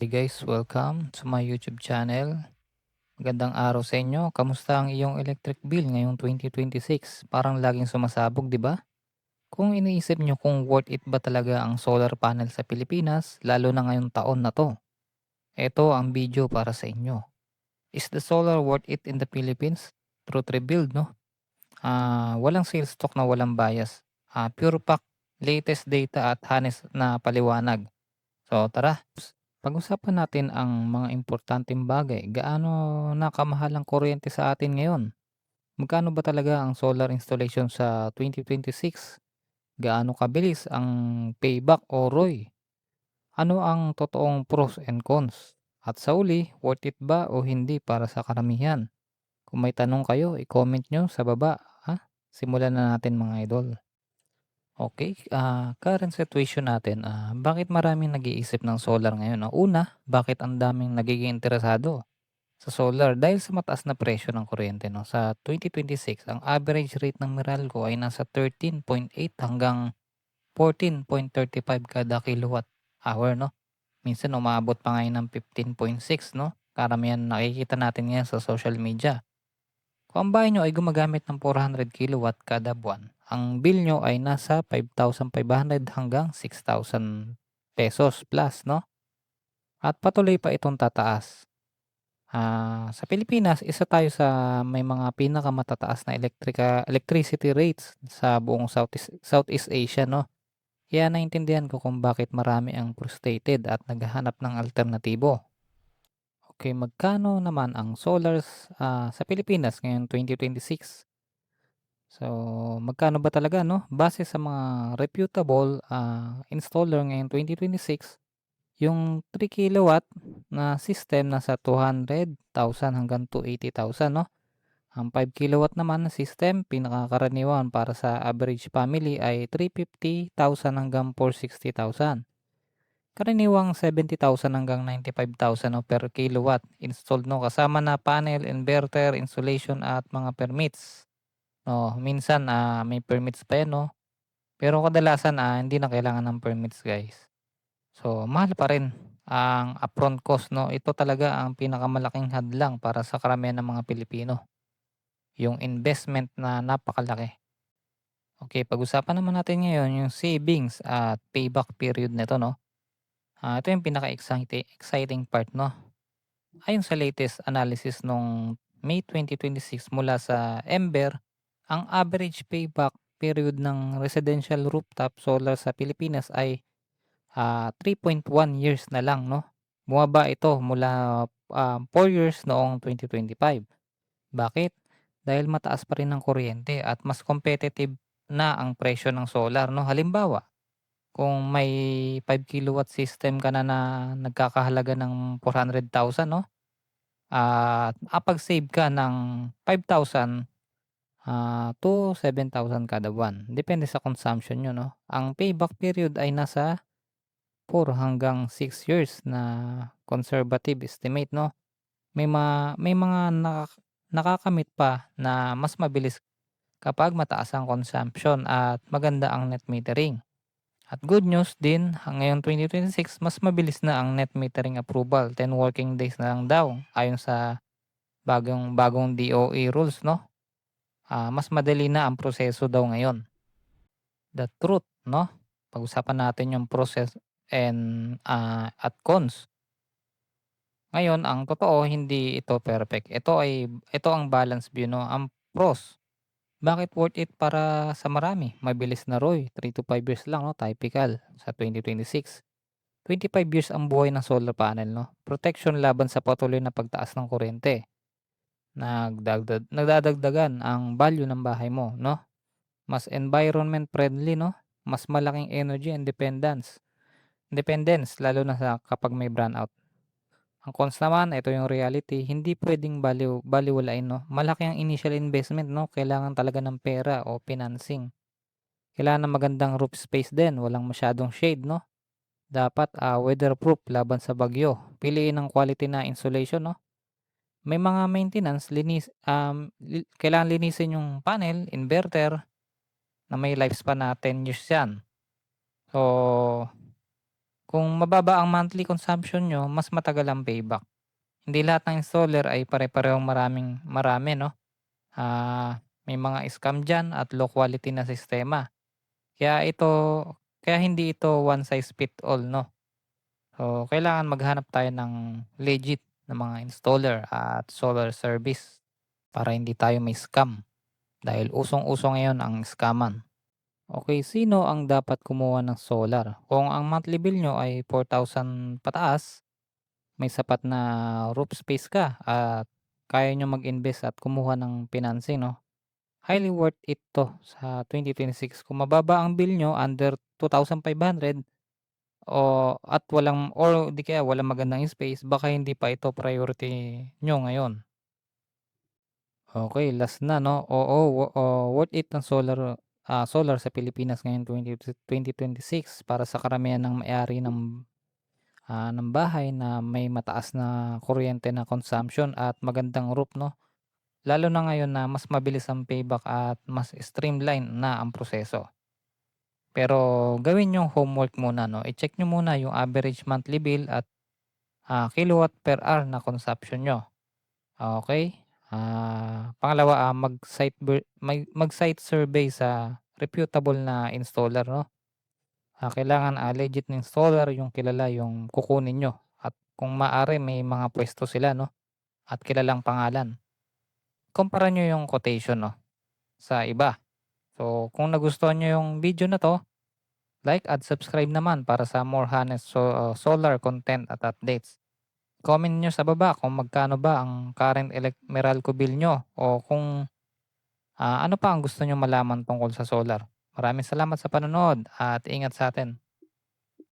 Hey guys, welcome to my YouTube channel. Magandang araw sa inyo. Kamusta ang iyong electric bill ngayong 2026? Parang laging sumasabog, di ba? Kung iniisip nyo kung worth it ba talaga ang solar panel sa Pilipinas, lalo na ngayong taon na to, ito ang video para sa inyo. Is the solar worth it in the Philippines? Truth revealed, no? Walang sales talk na walang bias. Pure fact, latest data at honest na paliwanag. So tara, pag-usapan natin ang mga importanteng bagay. Gaano na kamahal ang kuryente sa atin ngayon? Magkano ba talaga ang solar installation sa 2026? Gaano kabilis ang payback o ROI? Ano ang totoong pros and cons? At sa uli, worth it ba o hindi para sa karamihan? Kung may tanong kayo, i-comment nyo sa baba. Simulan na natin mga idol. Okay, current situation natin, bakit maraming nag-iisip ng solar ngayon, 'no? Una, bakit ang daming nagiging interesado sa solar? Dahil sa mataas na presyo ng kuryente, 'no. Sa 2026, ang average rate ng Meralco ay nasa 13.8 hanggang 14.35 kada kilowatt hour, 'no. Minsan umaabot pa nga 'yan ng 15.6, 'no. Karamihan nakikita natin ngayon sa social media. Kung ang bahay niyo ay gumagamit ng 400 kilowatt kada buwan, ang bill niyo ay nasa 5,500 hanggang 6,000 pesos plus, 'no? At patuloy pa itong tataas. Sa Pilipinas, isa tayo sa may mga pinakamatataas na electricity rates sa buong Southeast Asia, 'no? Kaya naintindihan ko kung bakit marami ang frustrated at naghahanap ng alternatibo. Okay, magkano naman ang sa Pilipinas ngayong 2026? So, magkano ba talaga, 'no? Base sa mga reputable, installer ngayong 2026, yung 3 kilowatt na system nasa 200,000 hanggang 280,000, 'no? Ang 5 kilowatt naman na system, pinakakaraniwan para sa average family ay 350,000 hanggang 460,000. Karaniwang 70,000 hanggang 95,000, 'no, per kilowatt installed, 'no, kasama na panel, inverter, installation at mga permits. Oo, minsan, may permits pa 'yan, 'no? Pero kadalasan, hindi na kailangan ng permits, guys. So, mahal pa rin ang upfront cost, 'no? Ito talaga ang pinakamalaking hadlang para sa karamihan ng mga Pilipino, yung investment na napakalaki. Okay, pag-usapan naman natin ngayon yung savings at payback period nito, 'no? Ito yung exciting part, 'no? Ayon sa latest analysis nung May 2026 mula sa Ember, ang average payback period ng residential rooftop solar sa Pilipinas ay 3.1 years na lang, 'no. Bumaba ito mula 4 years noong 2025. Bakit? Dahil mataas pa rin ang kuryente at mas competitive na ang presyo ng solar, 'no. Halimbawa, kung may 5 kilowatt system ka na na nagkakahalaga ng 400,000, 'no, at makapag-save ka ng 5,000 to 7,000 kada buwan. Depende sa consumption niyo, 'no. Ang payback period ay nasa 4 hanggang 6 years na conservative estimate, 'no. May mga nakakamit pa na mas mabilis kapag mataas ang consumption at maganda ang net metering. At good news din, ngayong 2026 mas mabilis na ang net metering approval, 10 working days na lang daw ayon sa bagong bagong DOE rules, 'no. Mas madali na ang proseso daw ngayon. The truth, 'no, pag-usapan natin yung process at cons. Ngayon ang totoo hindi ito perfect. Ito ang balance view, 'no. Ang pros, bakit worth it para sa marami? Mabilis na ROI, 3 to 5 years lang, 'no, typical sa 2026. 5 years ang buhay ng solar panel, 'no. Protection laban sa patuloy na pagtaas ng kuryente. Nagdadagdagan ang value ng bahay mo, 'no. Mas environment friendly, 'no. Mas malaking energy independence lalo na kapag may brownout. Ang cons naman, ito yung reality, hindi puwedeng balewalain, 'no. Malaki ang initial investment, 'no, kailangan talaga ng pera o financing. Kailangan ng magandang roof space din, walang masyadong shade, 'no. Dapat, weatherproof laban sa bagyo. Piliin ang quality na insulation, 'no. May mga maintenance, kailangan linisin yung panel, inverter na may lifespan na 10 years 'yan. So, Kung mababa ang monthly consumption nyo, mas matagal ang payback. Hindi lahat ng installer ay pare-parehong marami 'no. May mga scam diyan at low quality na sistema. Kaya ito kaya hindi ito one size fit all 'no. So, kailangan maghanap tayo ng legit na mga installer at solar service para hindi tayo may-scam dahil usong-uso ngayon ang scam. Okay, sino ang dapat kumuha ng solar? Kung ang monthly bill niyo ay 4,000 pataas, may sapat na roof space ka at kaya niyo mag-invest at kumuha ng financing 'no, highly worth it 'to sa 2026. Kung mababa ang bill niyo under 2,500 at di kaya walang magandang space, baka hindi pa ito priority niyo ngayon. Okay, last na 'no, worth it ng solar sa Pilipinas ngayong 2026 para sa karamihan ng may-ari ng bahay na may mataas na kuryente na consumption at magandang roof 'no. Lalo na ngayon na mas mabilis ang payback at mas streamline na ang proseso. Pero gawin yung homework muna 'no, i-check niyo muna yung average monthly bill at, kilowatt per hour na consumption niyo, okey? Pangalawa, mag-site survey sa reputable na installer 'no. Kailangan, legit na installer yung kilala yung kukunin niyo at kung maaari may mga puwesto sila 'no at kilalang pangalan. Kumpara niyo yung quotation 'no sa iba. So, kung nagustuhan niyo yung video na 'to, like at subscribe naman para sa more honest solar content at updates. Comment niyo sa baba kung magkano ba ang current Meralco bill niyo o kung, ano pa ang gusto niyong malaman tungkol sa solar. Maraming salamat sa panonood at ingat sa sa'tin.